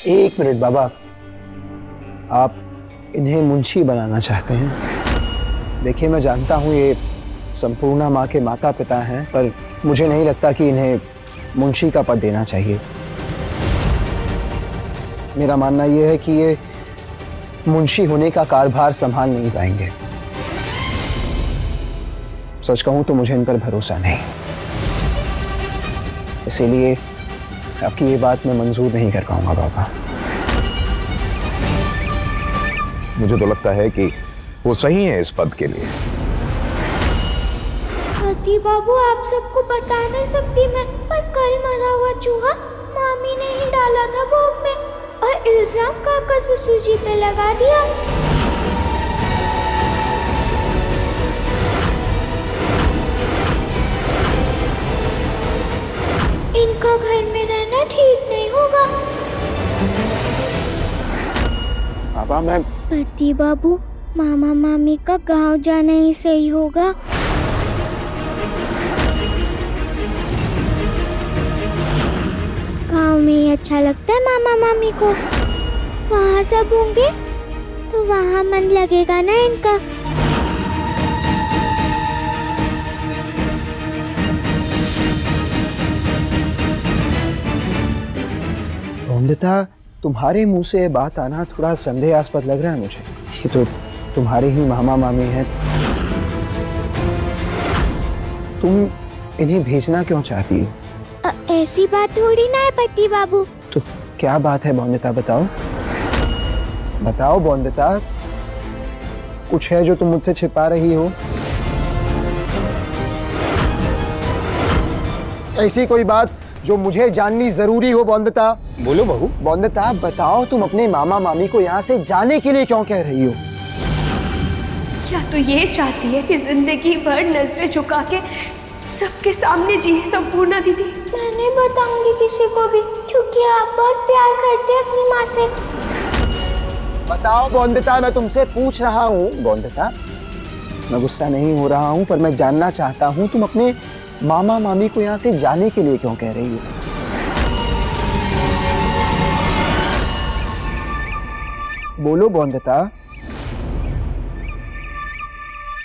एक मिनट बाबा, आप इन्हें मुंशी बनाना चाहते हैं? देखिए, मैं जानता हूँ ये संपूर्णा माँ के माता पिता हैं, पर मुझे नहीं लगता कि इन्हें मुंशी का पद देना चाहिए। मेरा मानना यह है कि ये मुंशी होने का कार्यभार संभाल नहीं पाएंगे। सच कहूं तो मुझे इन पर भरोसा नहीं, इसीलिए आपकी ये बात मैं मंजूर नहीं कर पाऊंगा बाबा। मुझे तो लगता है कि वो सही है इस पद के लिए। हाथी बाबू, आप सबको बता नहीं सकती मैं, पर कल मरा हुआ चूहा मामी ने ही डाला था भोग में और इल्जाम काका ससुर जी पे लगा दिया। इनका घर में रहना ठीक नहीं होगा। बाबा मैं पति बाबू, मामा मामी का गांव जाना ही सही होगा। गांव में ही अच्छा लगता है मामा मामी को, वहाँ सब होंगे तो वहाँ मन लगेगा ना इनका। रोंदिता, तुम्हारे मुंह से ये बात आना थोड़ा संदेहास्पद लग रहा है मुझे। ये तो तुम्हारे ही मामा मामी हैं, तुम इन्हें भेजना क्यों चाहती हो? ऐसी बात थोड़ी ना है पति बाबू। तो क्या बात है बोंदिता, बताओ बताओ बोंदिता, कुछ है जो तुम मुझसे छिपा रही हो? ऐसी कोई बात जो मुझे जाननी जरूरी हो बोंदिता? बोलो बहू। बोंदिता बताओ, तुम अपने मामा मामी को यहाँ से जाने के लिए क्यों कह रही हो? क्या तू ये चाहती है कि जिंदगी भर नजरें झुका के सबके सामने जिए संपूर्णा दीदी? मैं नहीं बताऊंगी किसी को भी, क्योंकि आप बहुत प्यार करते हैं अपनी माँ से। बताओ बोंदिता, मैं तुमसे पूछ रहा हूँ। बोंदिता, मैं गुस्सा नहीं हो रहा हूँ, पर मैं जानना चाहता हूँ तुम अपने मामा मामी को यहाँ से जाने के लिए क्यों कह रही हो? बोलो बोंदिता।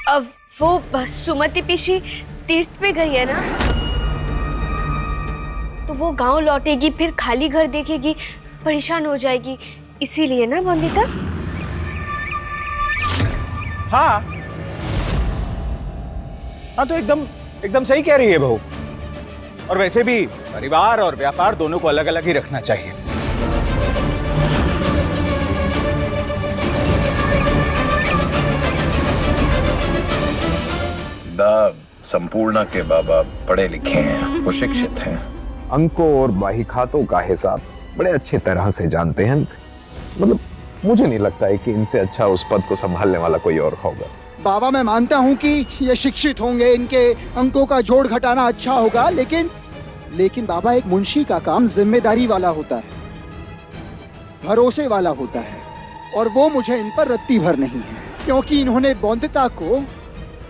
अब वो सुमति पिशी तीर्थ पे गई है ना, तो वो गांव लौटेगी, फिर खाली घर देखेगी, परेशान हो जाएगी, इसीलिए ना बोंदिता? हाँ हाँ, तो एकदम सही कह रही है बहू। और वैसे भी परिवार और व्यापार दोनों को अलग अलग ही रखना चाहिए। संपूर्णा के बाबा पढ़े लिखे हैं, वो शिक्षित हैं, अंकों और बही खातों का हिसाब बड़े अच्छे तरह से जानते हैं। मतलब मुझे नहीं लगता है कि इनसे अच्छा उस पद को संभालने वाला कोई और होगा। बाबा, मैं मानता हूँ कि ये शिक्षित होंगे, इनके अंकों का जोड़ घटाना अच्छा होगा, लेकिन बाबा, एक मुंशी का काम जिम्मेदारी वाला होता है, भरोसे वाला होता है, और वो मुझे इन पर रत्ती भर नहीं है, क्योंकि इन्होंने बोंदिता को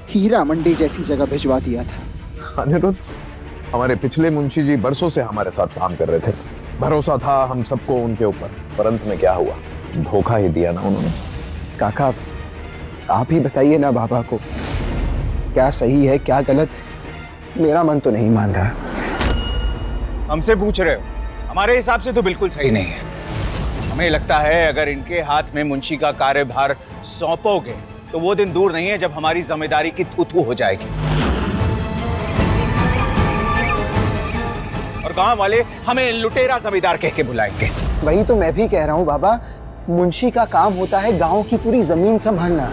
हीरा मंडी जैसी जगह भिजवा दिया था। अनिरुद्ध, हमारे पिछले मुंशी जी बरसों से हमारे साथ काम कर रहे थे, भरोसा था हम सबको उनके ऊपर, पर अंत में क्या हुआ? धोखा ही दिया ना उन्होंने। काका, आप ही बताइए ना बाबा को, क्या सही है क्या गलत? मेरा मन तो नहीं मान रहा। हमसे पूछ रहे हो? हमारे हिसाब से तो बिल्कुल सही नहीं है। हमें लगता है अगर इनके हाथ में मुंशी का कार्यभार सौंपोगे तो वो दिन दूर नहीं है जब हमारी जिम्मेदारी की थू-थू हो जाएगी और गांव वाले हमें लुटेरा जमींदार कह के बुलाएंगे। वही तो मैं भी कह रहा हूँ बाबा, मुंशी का काम होता है गांव की पूरी जमीन संभालना।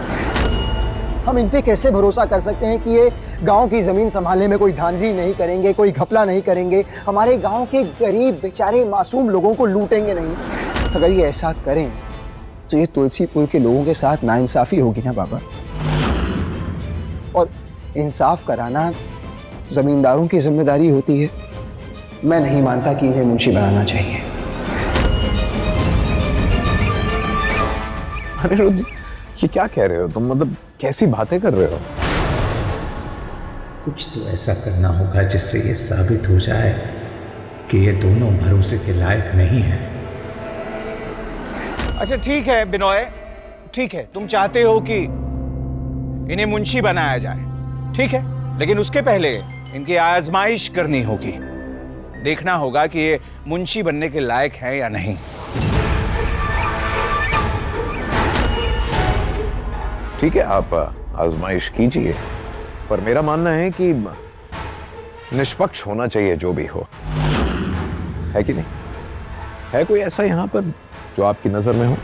हम इन पे कैसे भरोसा कर सकते हैं कि ये गांव की जमीन संभालने में कोई धांधली नहीं करेंगे, कोई घपला नहीं करेंगे, हमारे गांव के गरीब बेचारे मासूम लोगों को लूटेंगे नहीं। अगर ये ऐसा करें तो ये तुलसीपुर के लोगों के साथ नाइंसाफी होगी ना बाबा। और इंसाफ कराना जमींदारों की जिम्मेदारी होती है। मैं नहीं मानता कि इन्हें मुंशी बनाना चाहिए। अनिरुद्ध, ये क्या कह रहे हो तुम? मतलब कैसी बातें कर रहे हो? कुछ तो ऐसा करना होगा जिससे ये साबित हो जाए कि ये दोनों भरोसे के लायक नहीं है। अच्छा ठीक है बिनोय, ठीक है, तुम चाहते हो कि इन्हें मुंशी बनाया जाए, ठीक है, लेकिन उसके पहले इनकी आजमाइश करनी होगी। देखना होगा कि ये मुंशी बनने के लायक है या नहीं। ठीक है, आप आजमाइश कीजिए, पर मेरा मानना है कि निष्पक्ष होना चाहिए जो भी हो, है कि नहीं? है कोई ऐसा यहां पर जो आपकी नजर में हो?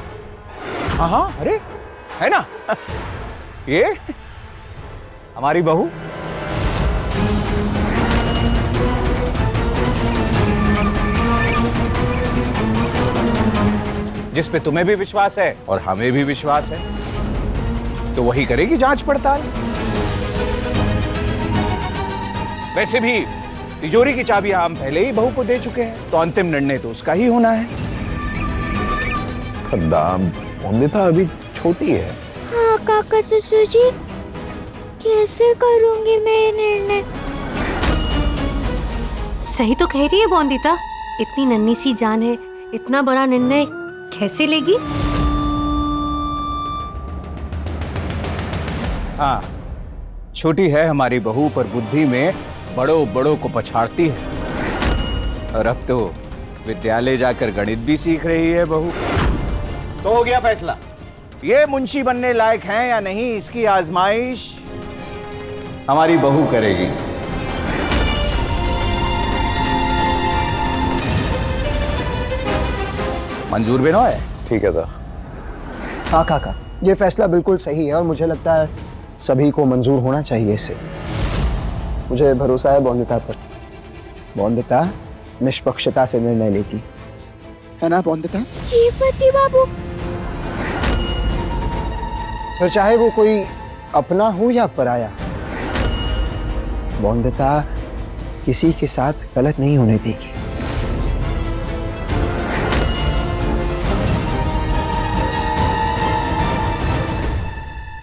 हाँ हाँ, अरे है ना, ये हमारी बहू। जिस पे तुम्हें भी विश्वास है और हमें भी विश्वास है, तो वही करेगी जांच पड़ताल। वैसे भी तिजोरी की चाबी हम पहले ही बहू को दे चुके हैं, तो अंतिम निर्णय तो उसका ही होना है। बोंदिता अभी छोटी है। हाँ काका ससुर जी, कैसे करूंगी मैं ये निर्णय? सही तो कह रही है बोंदिता, इतनी नन्ही सी जान है, इतना बड़ा निर्णय कैसे लेगी? हाँ, छोटी है हमारी बहू, पर बुद्धि में बड़ों बड़ों को पछाड़ती है। और अब तो विद्यालय जाकर गणित भी सीख रही है बहू। तो हो गया फैसला, ये मुंशी बनने लायक हैं या नहीं, इसकी आजमाइश हमारी बहू करेगी। मंजूर बिनोय? ठीक है था। हाँ काका, ये फैसला बिल्कुल सही है और मुझे लगता है सभी को मंजूर होना चाहिए इससे। मुझे भरोसा है बोंदिता पर। बोंदिता निष्पक्षता से निर्णय लेगी, है ना बोंदिता? जी पति बाबू। फिर चाहे वो कोई अपना हो या पराया, बोंदिता किसी के साथ गलत नहीं होने देगी।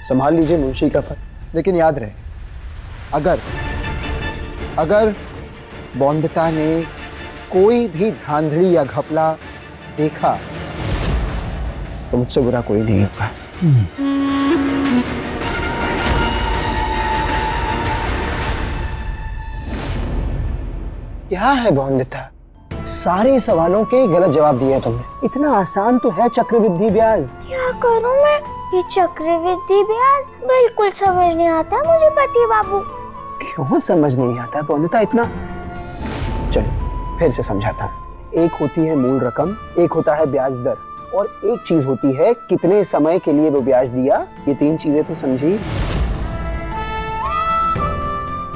संभाल लीजिए मुंशी का पद, लेकिन याद रहे, अगर बोंदिता ने कोई भी धांधली या घपला देखा तो मुझसे बुरा कोई नहीं होगा। क्या है बोंदिता, सारे सवालों के गलत जवाब दिए तुमने। इतना आसान तो है चक्रवृद्धि ब्याज। क्या करूं मैं? ये चक्रवृद्धि ब्याज बिल्कुल समझ नहीं आता मुझे पति बाबू। क्यों समझ नहीं आता बोंदिता इतना? चलो फिर से समझाता हूँ। एक होती है मूल रकम, एक होता है ब्याज दर, और एक चीज होती है कितने समय के लिए वो ब्याज दिया। ये तीन चीजें तो समझी।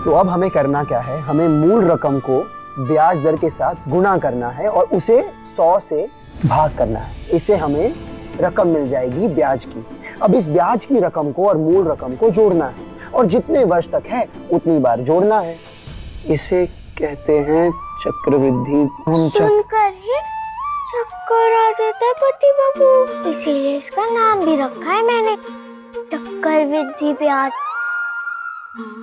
तो अब हमें करना क्या है, हमें मूल रकम को ब्याज दर के साथ गुणा करना है और उसे 100 से भाग करना है। इससे हमें रकम मिल जाएगी ब्याज की। अब इस ब्याज की रकम को और मूल रकम को जोड़ना है और जितने वर्ष तक है उतनी बार जोड़ना है। इसे कहते हैं चक्रवृद्धि। सुनकर ही चक्कर आ जाता है पति बाबू, इसीलिए इसका नाम भी रखा है मैंने, चक्रवृद्धि ब्याज।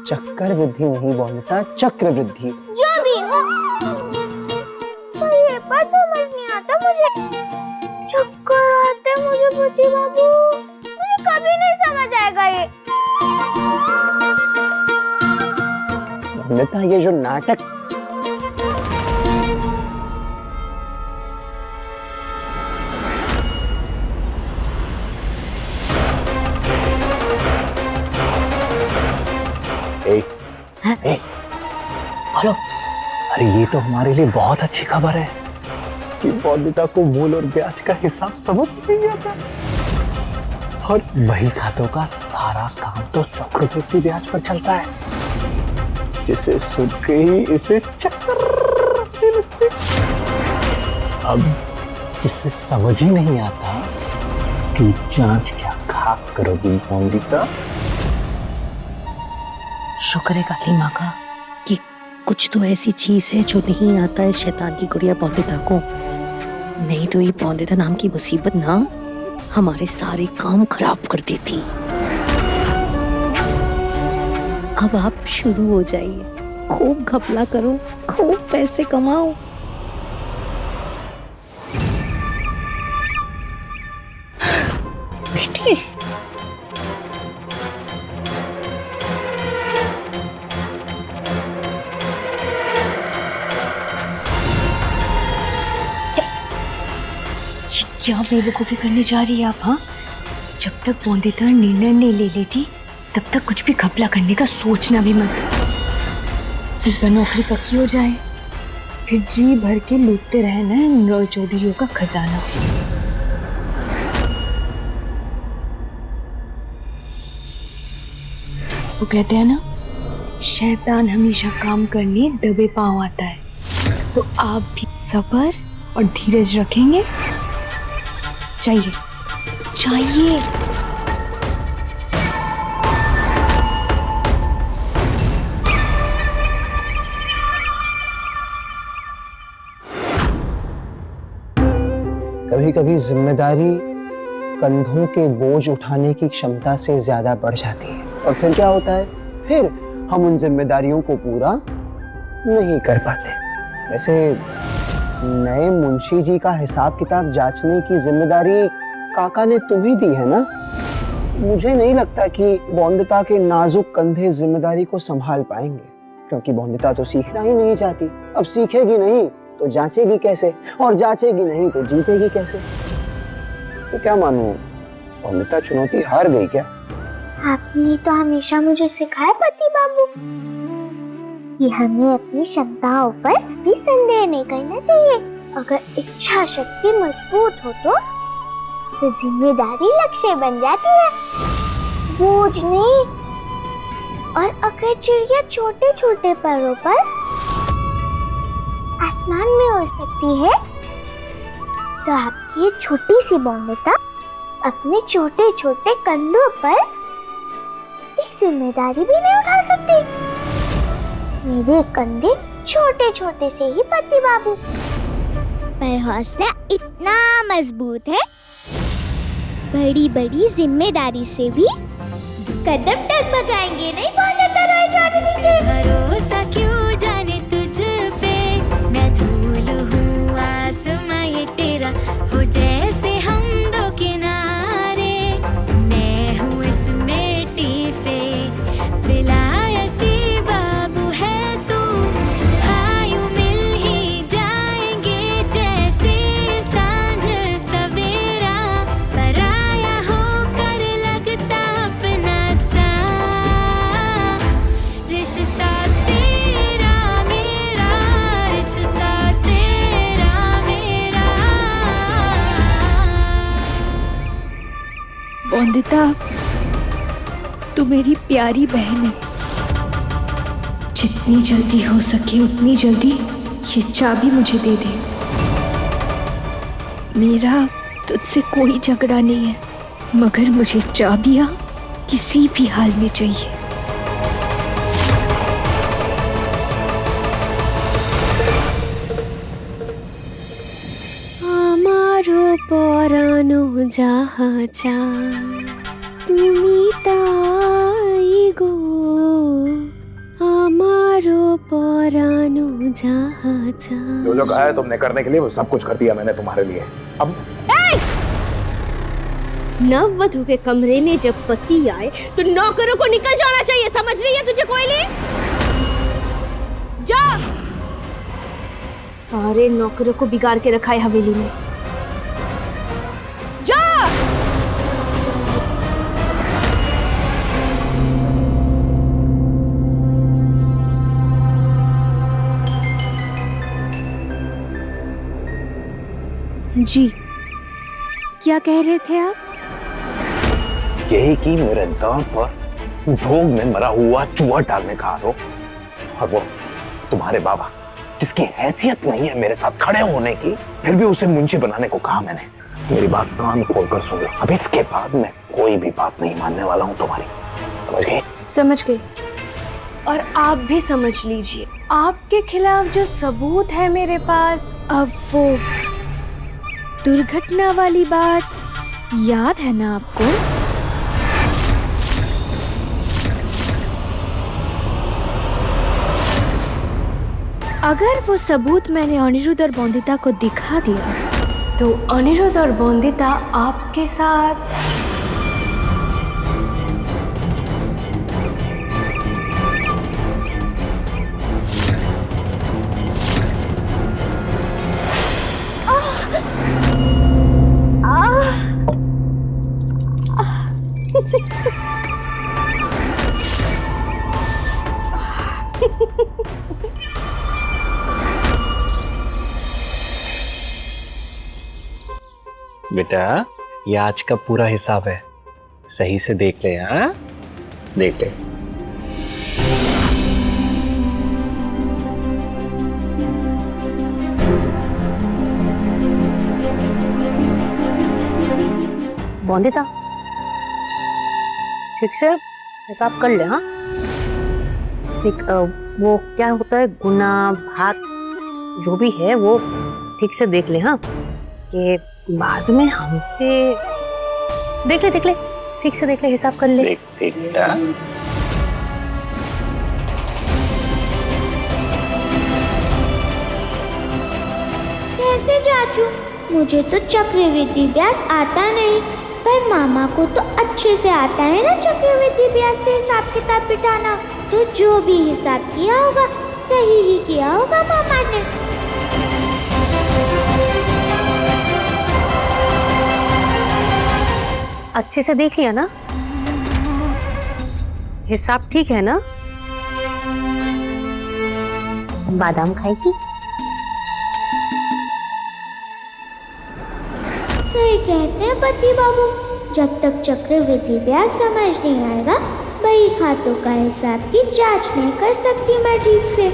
चक्रवृद्धि नहीं बोंदिता, चक्रवृद्धि। जो भी हो, पर ये बात समझ नहीं आता मुझे। चक्कर आते मुझे पति बाबू, मुझे कभी नहीं समझ आएगा ये। बोंदिता ये जो नाटक, हेलो, अरे ये तो हमारे लिए बहुत अच्छी खबर है कि बोंदिता को मूल और ब्याज का हिसाब समझ नहीं आता और बही खातों का सारा काम तो चक्रवृद्धि ब्याज पर चलता है, जिसे सुन के ही इसे चक्कर आने लगते। अब जिसे समझ ही नहीं आता उसकी जांच क्या खाक करोगी बोंदिता? शुक्र है काली माँ का कि कुछ तो ऐसी चीज है जो नहीं आता है शैतान की गुड़िया बोंदिता को, नहीं तो ये बोंदिता नाम की मुसीबत ना हमारे सारे काम खराब कर देती। अब आप शुरू हो जाइए, खूब घपला करो, खूब पैसे कमाओ। बेटी। क्या बेवकूफ़ी करने जा रही है आप? हाँ, जब तक बोंदेता निर्णय नहीं ले लेती तब तक कुछ भी घपला करने का सोचना भी मत। एक बार नौकरी पक्की हो जाए फिर जी भर के लूटते रहना है रॉय चौधरियों का खजाना। वो कहते हैं ना, शैतान हमेशा काम करने दबे पांव आता है। तो आप भी सब्र और धीरज रखेंगे? चाहिए चाहिए। कभी कभी जिम्मेदारी कंधों के बोझ उठाने की क्षमता से ज्यादा बढ़ जाती है और फिर क्या होता है, फिर हम उन जिम्मेदारियों को पूरा नहीं कर पाते। वैसे नए मुंशी जी का हिसाब किताब जांचने की जिम्मेदारी काका ने तुम्हें दी है ना। मुझे नहीं लगता कि बोंदिता के नाजुक कंधे जिम्मेदारी को संभाल पाएंगे, क्योंकि बोंदिता तो सीखना ही नहीं चाहती। अब सीखेगी नहीं तो जांचेगी कैसे, और जांचेगी नहीं तो जीतेगी कैसे। तो क्या मानूं, बोंदिता चुनौती हार गई क्या? आपने तो हमेशा मुझे सिखाया पति बाबू कि हमें अपनी क्षमताओं पर भी संदेह नहीं करना चाहिए। अगर इच्छा शक्ति मजबूत हो तो जिम्मेदारी लक्ष्य बन जाती है, बोझ नहीं। और अगर चिड़िया छोटे छोटे पैरों पर आसमान में उड़ सकती है तो आपकी ये छोटी सी बोंदिता अपने छोटे छोटे कंधों पर एक जिम्मेदारी भी नहीं उठा सकती। मेरे कंधे छोटे छोटे से ही पति बाबू, पर हौसला इतना मजबूत है, बड़ी बड़ी जिम्मेदारी से भी कदम डगमगाएंगे नहीं बोंदिता रॉय चौधरी के। भरोसा क्यों जाने तुझ पे, मैं धूल हूँ आसमां ये तेरा, हो जैसे हम दो किनारे, मैं हूँ इस मिट्टी से विलायती बाबू है तू, आयु मिल ही जाएंगे जैसे सांझ सवेरा, पराया होकर लगता अपना सा, रिश्ता तेरा मेरा, रिश्ता तेरा मेरा। बोंदिता, तू मेरी प्यारी बहन है। जितनी जल्दी हो सके उतनी जल्दी ये चाबी मुझे दे दे। मेरा तुझसे कोई झगड़ा नहीं है, मगर मुझे चाबियां किसी भी हाल में चाहिए। আমারও পরানো যাহা চা তুমি তাই গো, আমারও পরানো যাহা চা। जो जो कहा है तुमने करने के लिए वो सब कुछ कर दिया मैंने तुम्हारे लिए। अब नववधु के कमरे में जब पति आए तो नौकरों को निकल जाना चाहिए, समझ रही है तुझे कोयली? जा, सारे नौकरों को बिगाड़ के रखा है हवेली में। जा। जी, क्या कह रहे थे आप? यही कि मेरे दांत पर भोग में मरा हुआ चूहा डालने का आरोप, और वो तुम्हारे बाबा जिसकी हैसियत नहीं है मेरे साथ खड़े होने की, फिर भी उसे मुंशी बनाने को कहा मैंने। मेरी बात कान खोलकर सुन लो, अब इसके बाद मैं कोई भी बात नहीं मानने वाला हूँ तुम्हारी, समझ गए? समझ गए। और आप भी समझ लीजिए, आपके खिलाफ जो सबूत है मेरे पास, अब वो दुर्घटना वाली बात याद है ना आपको? अगर वो सबूत मैंने अनिरुद्ध और बोंदिता को दिखा दिया तो अनिरुद्ध और बोंदिता आपके साथ बेटा ये आज का पूरा हिसाब है, सही से देख ले। हाँ देख ले। बॉन्दिता ठीक से हिसाब कर ले। हाँ ठीक, वो क्या होता है गुना भाग जो भी है वो ठीक से देख ले। हाँ कि बाद में हम पे देख ले ठीक से देख ले, हिसाब कर ले। देख बेटा। कैसे चाचू, मुझे तो चक्रवृद्धि ब्याज आता नहीं, पर मामा को तो अच्छे से आता है ना चक्रवृद्धि ब्याज से हिसाब किताब बिठाना। तो जो भी हिसाब किया होगा सही ही किया होगा मामा ने। अच्छे से देख लिया ना, हिसाब ठीक है ना? बादाम खाएगी? सही कहते हैं पति बाबू, जब तक चक्रवृद्धि ब्याज समझ नहीं आएगा बही खातों का हिसाब की जांच नहीं कर सकती मैं ठीक से।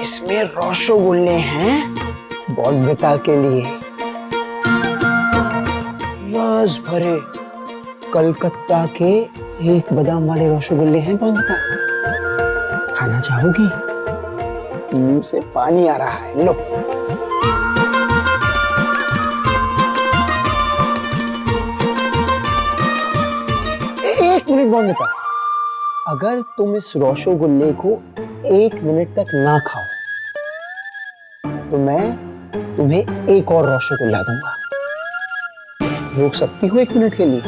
इसमें रसगुल्ले हैं बॉन्दिता के लिए, रस भरे कलकत्ता के एक बादाम वाले रसगुल्ले हैं बॉन्दिता। खाना चाहोगी? मुंह से पानी आ रहा है, लो। एक मिनट बॉन्दिता, अगर तुम इस रसगुल्ले को 1 मिनट तक ना खाओ तो मैं तुम्हें एक और रसगुल्ला दूंगा। रोक सकती हो 1 मिनट के लिए?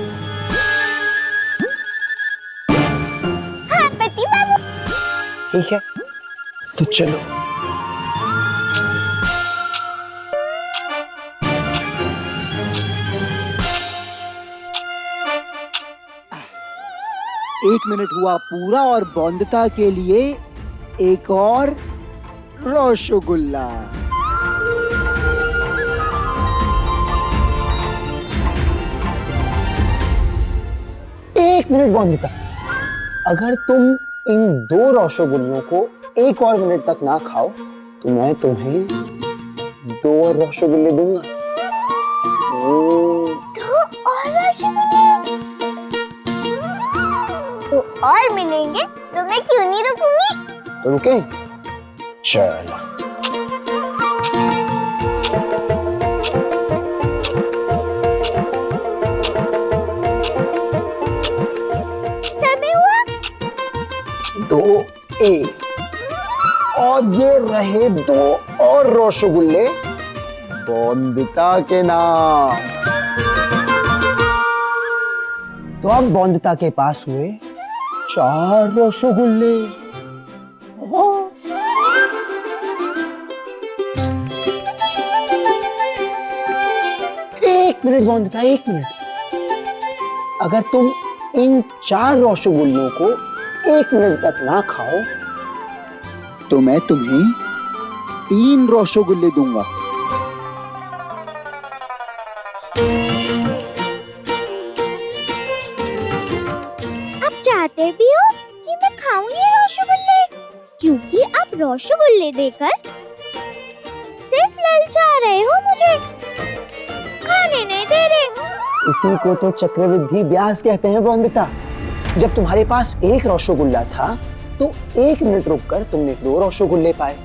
हाँ पति बाबू। ठीक है तो चलो। एक मिनट हुआ पूरा और बॉन्दिता के लिए एक और रसगुल्ला। एक मिनट बॉन्दिता, अगर तुम इन 2 रसगुल्लों को 1 और मिनट तक ना खाओ तो मैं तुम्हें 2 और रसगुल्ले दूंगा। 2 और रसगुल्ले तो और मिलेंगे तो मैं क्यों नहीं रुकूंगी। तो रुके? चलो। समय हुआ 2 1 और ये रहे 2 और रसगुल्ले बॉन्दिता के नाम। तो अब बॉन्दिता के पास हुए 4 रसगुल्ले। एक मिनट बॉन्दिता, 1 मिनट। अगर तुम इन 4 रसगुल्लों को 1 मिनट तक ना खाओ तो मैं तुम्हें 3 रसगुल्ले दूंगा। आप चाहते भी हो कि मैं खाऊं ये रसगुल्ले, क्योंकि आप रसगुल्ले देकर सिर्फ ललचा रहे हो, मुझे खाने नहीं दे रहे। इसी को तो चक्रवृद्धि ब्याज कहते हैं बॉन्दिता। जब तुम्हारे पास 1 रसगुल्ला था तो 1 मिनट रुककर तुमने 2 रसगुल्ले पाए।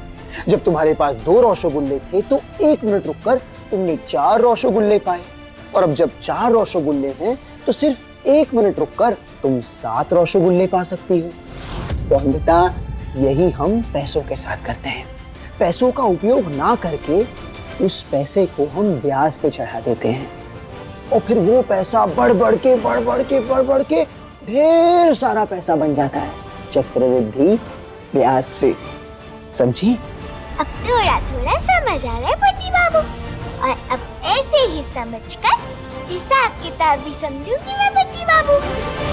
जब तुम्हारे पास 2 रसगुल्ले थे तो 1 मिनट रुककर तुमने 4 रसगुल्ले पाए। और अब जब 4 रसगुल्ले हैं तो सिर्फ 1 मिनट रुककर तुम 7 रसगुल्ले पा सकती हो। बॉन्दिता, यही हम पैसों के साथ करते हैं। पैसों का उपयोग ना करके उस पैसे को हम ब्याज पे चढ़ा देते हैं और फिर वो पैसा बढ़ बढ़ के ढेर सारा पैसा बन जाता है चक्रवृद्धि ब्याज से। समझी? अब थोड़ा थोड़ा समझ आ रहा है पति बाबू, और अब ऐसे ही समझकर हिसाब किताब भी समझूंगी मैं बत्ती बाबू।